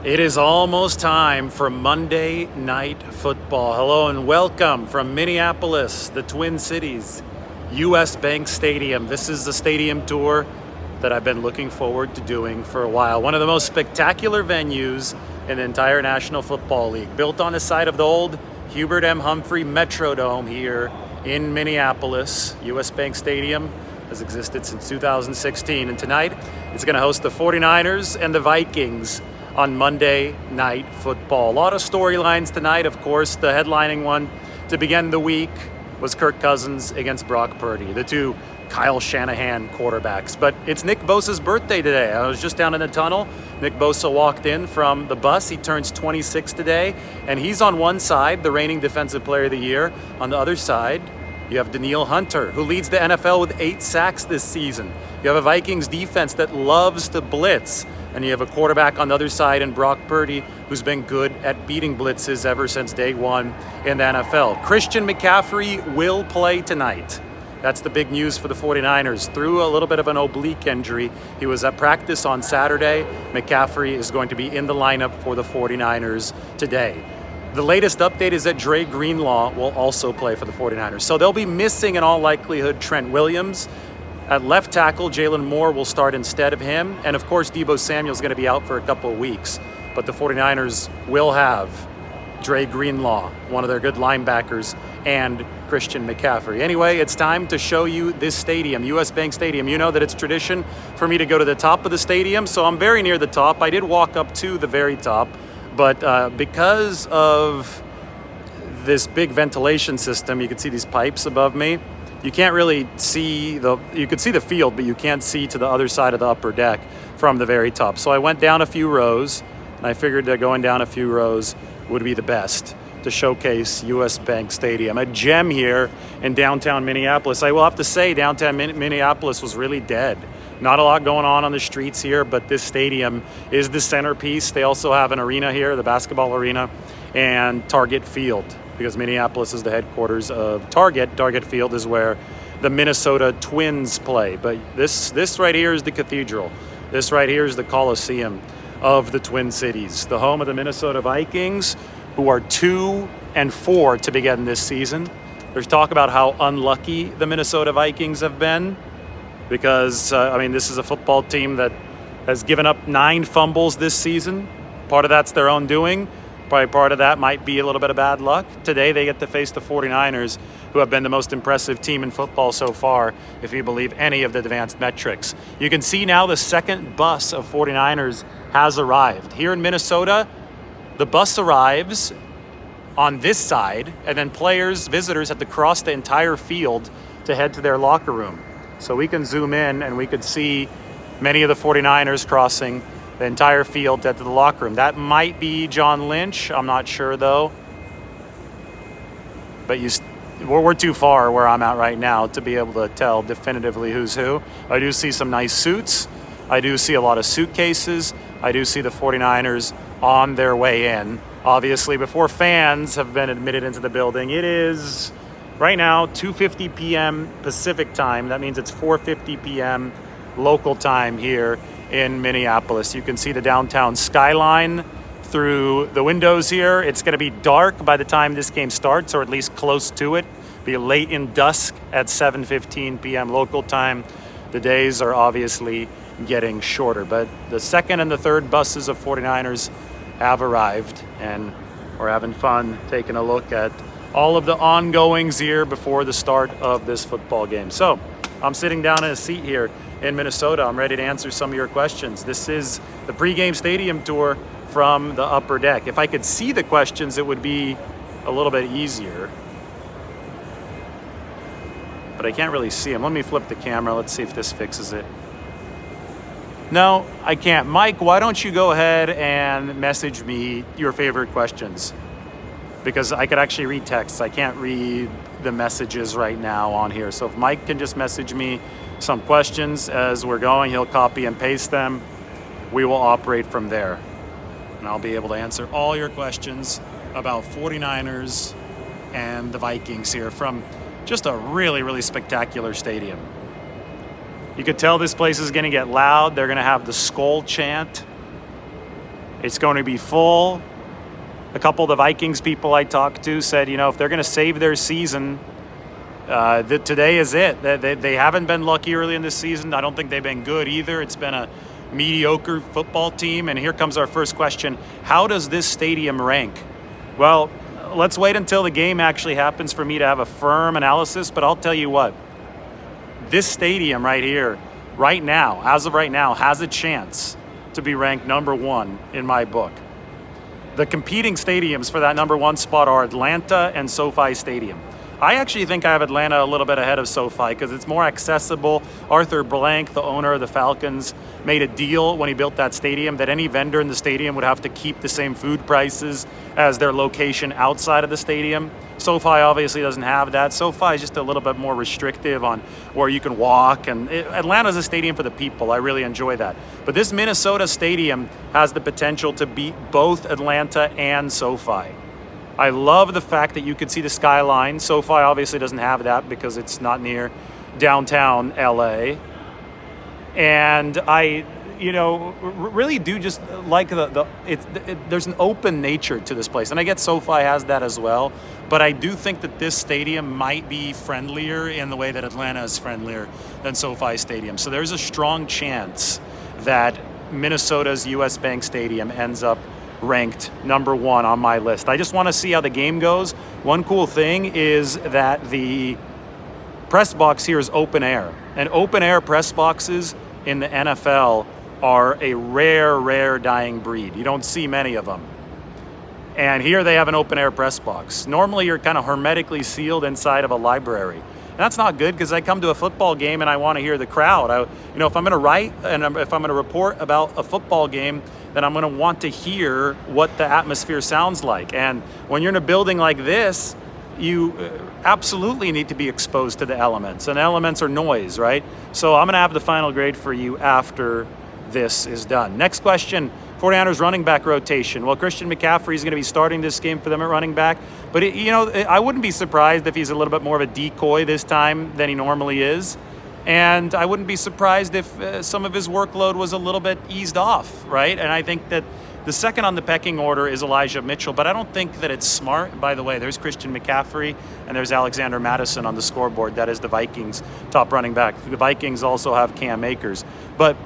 It is almost time for Monday Night Football. Hello and welcome from Minneapolis, the Twin Cities, US Bank Stadium. This is the stadium tour that I've been looking forward to doing for a while. One of the most spectacular venues in the entire National Football League. Built on the site of the old Hubert M. Humphrey Metrodome here in Minneapolis. US Bank Stadium has existed since 2016. And tonight, it's going to host the 49ers and the Vikings on Monday Night Football. A lot of storylines tonight. Of course, the headlining one to begin the week was Kirk Cousins against Brock Purdy, the two Kyle Shanahan quarterbacks. But it's Nick Bosa's birthday today. I was just down in the tunnel. Nick Bosa walked in from the bus. He turns 26 today, and he's on one side, the reigning Defensive Player of the Year. On the other side, you have Danielle Hunter, who leads the NFL with 8 sacks this season. You have a Vikings defense that loves to blitz. And you have a quarterback on the other side in Brock Purdy, who's been good at beating blitzes ever since day one in the NFL. Christian McCaffrey will play tonight. That's the big news for the 49ers. Through a little bit of an oblique injury, he was at practice on Saturday. McCaffrey is going to be in the lineup for the 49ers today. The latest update is that Dre Greenlaw will also play for the 49ers. So they'll be missing, in all likelihood, Trent Williams. At left tackle, Jalen Moore will start instead of him. And of course, Deebo Samuel's going to be out for a couple of weeks. But the 49ers will have Dre Greenlaw, one of their good linebackers, and Christian McCaffrey. Anyway, it's time to show you this stadium, US Bank Stadium. You know that it's tradition for me to go to the top of the stadium, so I'm very near the top. I did walk up to the very top, but because of this big ventilation system, you can see these pipes above me. You can't really see you could see the field, but you can't see to the other side of the upper deck from the very top. So I went down a few rows, and I figured that going down a few rows would be the best to showcase US Bank Stadium, a gem here in downtown Minneapolis. I will have to say downtown Minneapolis was really dead. Not a lot going on the streets here, but this stadium is the centerpiece. They also have an arena here, the basketball arena, and Target Field, because Minneapolis is the headquarters of Target. Target Field is where the Minnesota Twins play. But this right here is the cathedral. This right here is the Coliseum of the Twin Cities, the home of the Minnesota Vikings, who are 2-4 to begin this season. There's talk about how unlucky the Minnesota Vikings have been because, this is a football team that has given up 9 fumbles this season. Part of that's their own doing. Probably part of that might be a little bit of bad luck. Today they get to face the 49ers, who have been the most impressive team in football so far, if you believe any of the advanced metrics. You can see now the second bus of 49ers has arrived. Here in Minnesota, the bus arrives on this side, and then visitors have to cross the entire field to head to their locker room. So we can zoom in and we could see many of the 49ers crossing the entire field to the locker room. That might be John Lynch. I'm not sure, though. But we're too far where I'm at right now to be able to tell definitively who's who. I do see some nice suits. I do see a lot of suitcases. I do see the 49ers on their way in. Obviously, before fans have been admitted into the building, it is right now 2:50 p.m. Pacific time. That means it's 4:50 p.m. local time here in Minneapolis. You can see the downtown skyline through the windows here. It's going to be dark by the time this game starts, or at least close to it. Be late in dusk at 7:15 p.m. local time. The days are obviously getting shorter, but the second and the third buses of 49ers have arrived, and we're having fun taking a look at all of the ongoings here before the start of this football game. So I'm sitting down in a seat here in Minnesota. I'm ready to answer some of your questions. This is the pregame stadium tour from the upper deck. If I could see the questions, it would be a little bit easier, but I can't really see them. Let me flip the camera. Let's see if this fixes it. No, I can't. Mike, why don't you go ahead and message me your favorite questions? Because I could actually read texts. I can't read the messages right now on here. So if Mike can just message me some questions as we're going, he'll copy and paste them. We will operate from there. And I'll be able to answer all your questions about 49ers and the Vikings here from just a really, really spectacular stadium. You could tell this place is going to get loud. They're going to have the Skol chant It's going to be full. A couple of the Vikings people I talked to said, if they're going to save their season, today is it. They haven't been lucky early in this season. I don't think they've been good either. It's been a mediocre football team. And here comes our first question. How does this stadium rank? Well, let's wait until the game actually happens for me to have a firm analysis. But I'll tell you what, this stadium right here, right now, as of right now, has a chance to be ranked number one in my book. The competing stadiums for that number one spot are Atlanta and SoFi Stadium. I actually think I have Atlanta a little bit ahead of SoFi because it's more accessible. Arthur Blank, the owner of the Falcons, made a deal when he built that stadium that any vendor in the stadium would have to keep the same food prices as their location outside of the stadium. SoFi obviously doesn't have that. SoFi is just a little bit more restrictive on where you can walk. And Atlanta's a stadium for the people. I really enjoy that. But this Minnesota stadium has the potential to beat both Atlanta and SoFi. I love the fact that you can see the skyline. SoFi obviously doesn't have that because it's not near downtown LA. And I, really do just like there's an open nature to this place. And I get SoFi has that as well. But I do think that this stadium might be friendlier in the way that Atlanta is friendlier than SoFi Stadium. So there's a strong chance that Minnesota's US Bank Stadium ends up ranked number one on my list. I just want to see how the game goes. One cool thing is that the press box here is open air. And open air press boxes in the NFL are a rare dying breed. You don't see many of them. And here they have an open air press box. Normally you're kind of hermetically sealed inside of a library. And that's not good because I come to a football game and I want to hear the crowd. If I'm going to write and if I'm going to report about a football game, then I'm going to want to hear what the atmosphere sounds like. And when you're in a building like this, you absolutely need to be exposed to the elements. And elements are noise, right? So I'm going to have the final grade for you after this is done. Next question. 49ers running back rotation. Well, Christian McCaffrey is going to be starting this game for them at running back. But, I wouldn't be surprised if he's a little bit more of a decoy this time than he normally is. And I wouldn't be surprised if some of his workload was a little bit eased off, right? And I think that the second on the pecking order is Elijah Mitchell, but I don't think that it's smart. By the way, there's Christian McCaffrey and there's Alexander Mattison on the scoreboard. That is the Vikings' top running back. The Vikings also have Cam Akers. But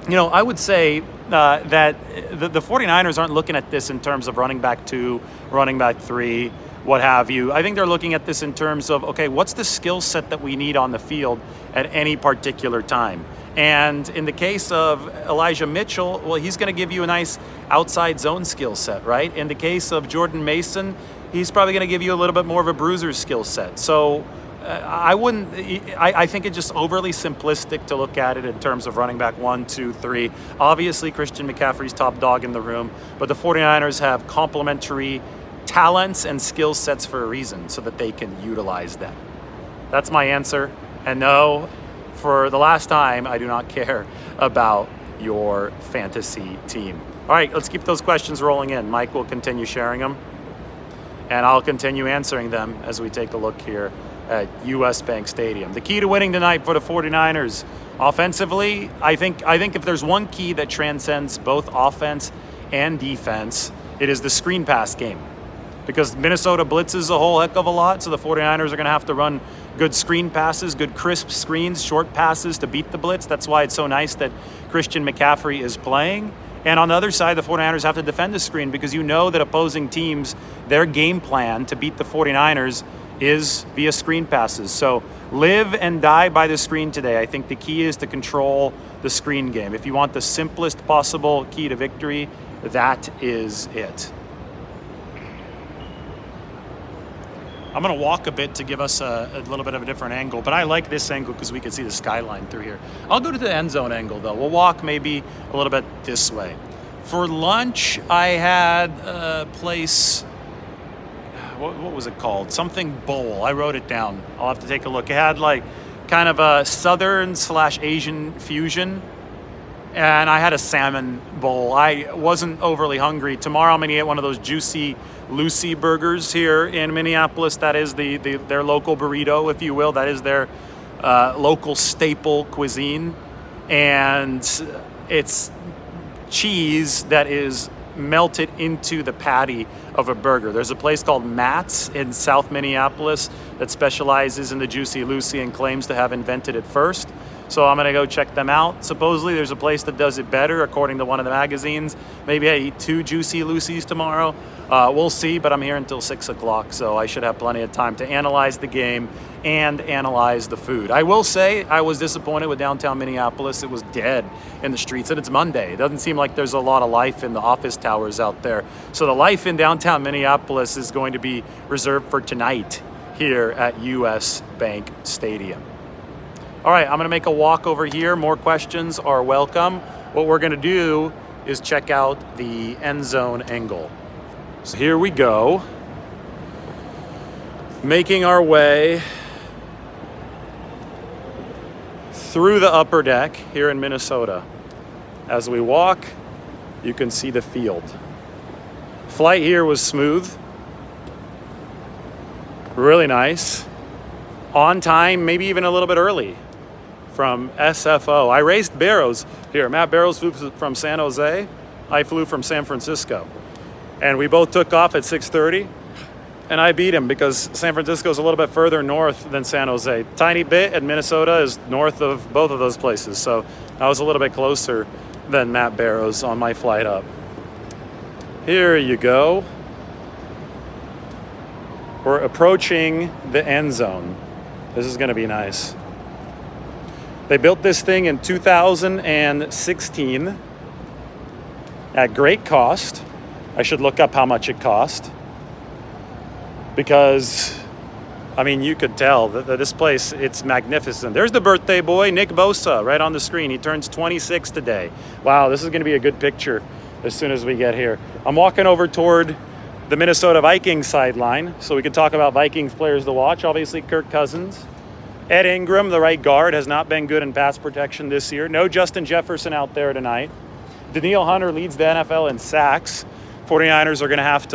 I would say that the 49ers aren't looking at this in terms of running back 2, running back 3, what have you. I think they're looking at this in terms of, okay, what's the skill set that we need on the field at any particular time? And in the case of Elijah Mitchell, well, he's going to give you a nice outside zone skill set, right? In the case of Jordan Mason, he's probably going to give you a little bit more of a bruiser skill set. So I think it's just overly simplistic to look at it in terms of running back 1, 2, 3. Obviously, Christian McCaffrey's top dog in the room, but the 49ers have complementary talents and skill sets for a reason so that they can utilize them. That's my answer. And no, for the last time, I do not care about your fantasy team. All right, let's keep those questions rolling in. Mike will continue sharing them, and I'll continue answering them as we take a look here at US Bank Stadium. The key to winning tonight for the 49ers, offensively, I think if there's one key that transcends both offense and defense, it is the screen pass game. Because Minnesota blitzes a whole heck of a lot, so the 49ers are going to have to run good screen passes, good crisp screens, short passes to beat the blitz. That's why it's so nice that Christian McCaffrey is playing. And on the other side, the 49ers have to defend the screen because you know that opposing teams, their game plan to beat the 49ers is via screen passes. So live and die by the screen today. I think the key is to control the screen game. If you want the simplest possible key to victory, that is it. I'm going to walk a bit to give us a little bit of a different angle, but I like this angle because we can see the skyline through here. I'll go to the end zone angle, though. We'll walk maybe a little bit this way. For lunch, I had a place, what was it called? Something bowl. I wrote it down. I'll have to take a look. It had like kind of a Southern/Asian fusion, and I had a salmon bowl. I wasn't overly hungry. Tomorrow I'm going to get one of those Juicy Lucy burgers here in Minneapolis. That is their local burrito, if you will. That is their local staple cuisine. And it's cheese that is melt it into the patty of a burger. There's a place called Matt's in South Minneapolis that specializes in the Juicy Lucy and claims to have invented it first. So I'm gonna go check them out. Supposedly there's a place that does it better, according to one of the magazines. Maybe I eat 2 Juicy Lucy's tomorrow. We'll see, but I'm here until 6 o'clock, so I should have plenty of time to analyze the game and analyze the food. I will say I was disappointed with downtown Minneapolis. It was dead in the streets, and it's Monday. It doesn't seem like there's a lot of life in the office towers out there. So the life in downtown Minneapolis is going to be reserved for tonight here at US Bank Stadium. All right, I'm gonna make a walk over here. More questions are welcome. What we're gonna do is check out the Endzone angle. So here we go, making our way through the upper deck here in Minnesota. As we walk, you can see the field. Flight here was smooth, really nice, on time, maybe even a little bit early from SFO. I raced Barrows here. Matt Barrows flew from San Jose. I flew from San Francisco. And we both took off at 6:30, and I beat him because San Francisco is a little bit further north than San Jose. Tiny bit, and Minnesota is north of both of those places. So I was a little bit closer than Matt Barrows on my flight up. Here you go. We're approaching the end zone. This is gonna be nice. They built this thing in 2016 at great cost. I should look up how much it cost, because, I mean, you could tell that this place, it's magnificent. There's the birthday boy, Nick Bosa, right on the screen. He turns 26 today. Wow, this is gonna be a good picture as soon as we get here. I'm walking over toward the Minnesota Vikings sideline, so we can talk about Vikings players to watch. Obviously, Kirk Cousins. Ed Ingram, the right guard, has not been good in pass protection this year. No Justin Jefferson out there tonight. Danielle Hunter leads the NFL in sacks. 49ers are going to have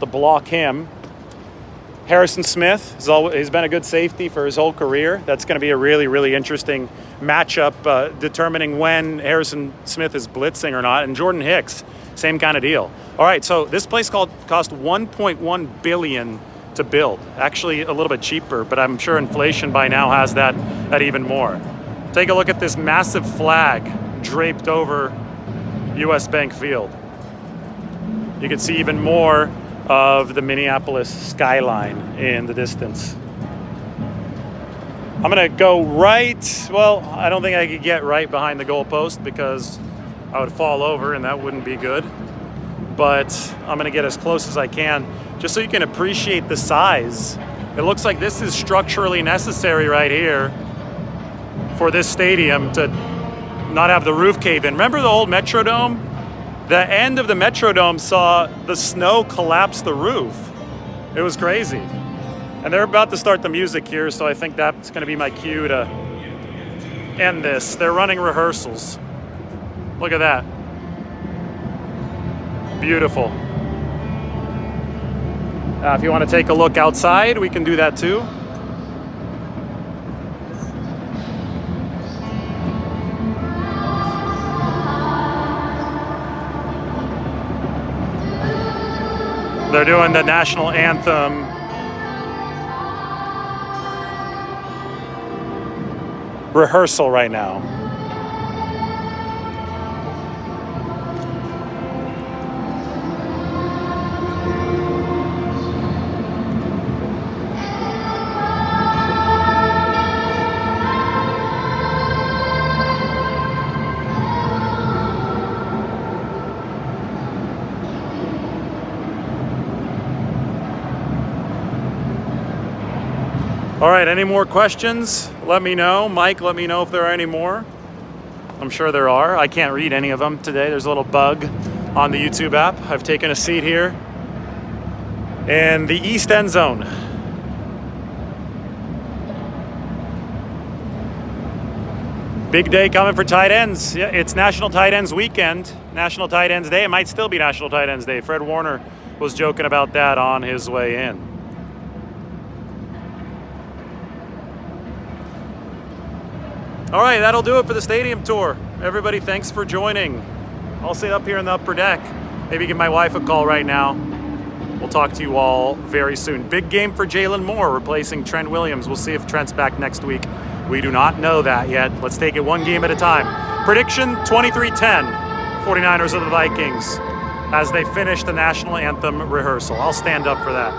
to block him. Harrison Smith, he's been a good safety for his whole career. That's going to be a really, really interesting matchup, determining when Harrison Smith is blitzing or not. And Jordan Hicks, same kind of deal. All right, so this place cost $1.1 billion to build. Actually, a little bit cheaper, but I'm sure inflation by now has that at even more. Take a look at this massive flag draped over US Bank Field. You can see even more of the Minneapolis skyline in the distance. I'm gonna go right, well, I don't think I could get right behind the goalpost because I would fall over and that wouldn't be good. But I'm gonna get as close as I can just so you can appreciate the size. It looks like this is structurally necessary right here for this stadium to not have the roof cave in. Remember the old Metrodome? The end of the Metrodome saw the snow collapse the roof. It was crazy. And they're about to start the music here, so I think that's gonna be my cue to end this. They're running rehearsals. Look at that. Beautiful. If you want to take a look outside, we can do that too. They're doing the national anthem. Rehearsal right now. All right, any more questions? Let me know. Mike, let me know if there are any more. I'm sure there are. I can't read any of them today. There's a little bug on the YouTube app. I've taken a seat here in the East End Zone. Big day coming for tight ends. Yeah, it's National Tight Ends Weekend, National Tight Ends Day. It might still be National Tight Ends Day. Fred Warner was joking about that on his way in. All right, that'll do it for the stadium tour. Everybody, thanks for joining. I'll sit up here in the upper deck. Maybe give my wife a call right now. We'll talk to you all very soon. Big game for Jalen Moore, replacing Trent Williams. We'll see if Trent's back next week. We do not know that yet. Let's take it one game at a time. Prediction 23-10, 49ers of the Vikings, as they finish the national anthem rehearsal. I'll stand up for that.